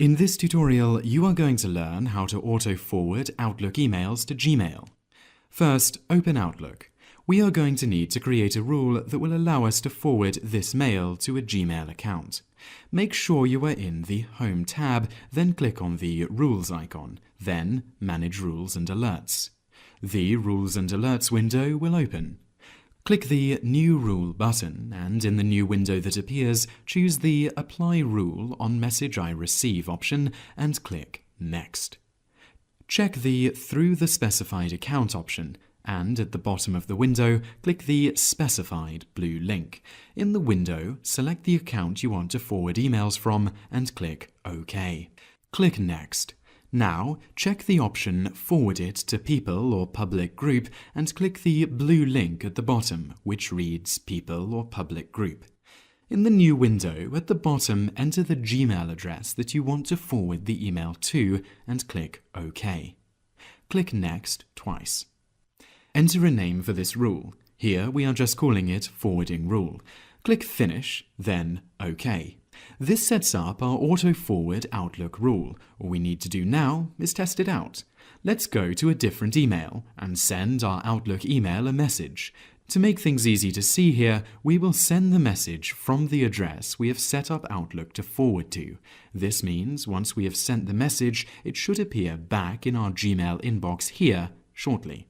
In this tutorial, you are going to learn how to auto-forward Outlook emails to Gmail. First, open Outlook. We are going to need to create a rule that will allow us to forward this mail to a Gmail account. Make sure you are in the Home tab, then click on the Rules icon, then Manage Rules and Alerts. The Rules and Alerts window will open. Click the New Rule button, and in the new window that appears, choose the Apply Rule on Message I Receive option and click Next. Check the Through the Specified Account option, and at the bottom of the window, click the Specified blue link. In the window, select the account you want to forward emails from and click OK. Click Next. Now, check the option Forward it to People or Public Group and click the blue link at the bottom, which reads People or Public Group. In the new window, at the bottom, enter the Gmail address that you want to forward the email to and click OK. Click Next twice. Enter a name for this rule. Here we are just calling it Forwarding Rule. Click Finish, then OK. This sets up our auto-forward Outlook rule. All we need to do now is test it out. Let's go to a different email and send our Outlook email a message. To make things easy to see here, we will send the message from the address we have set up Outlook to forward to. This means once we have sent the message, it should appear back in our Gmail inbox here shortly.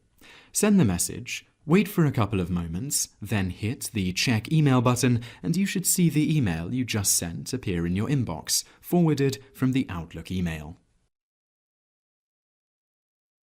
Send the message. Wait for a couple of moments, then hit the Check Email button and you should see the email you just sent appear in your inbox, forwarded from the Outlook email.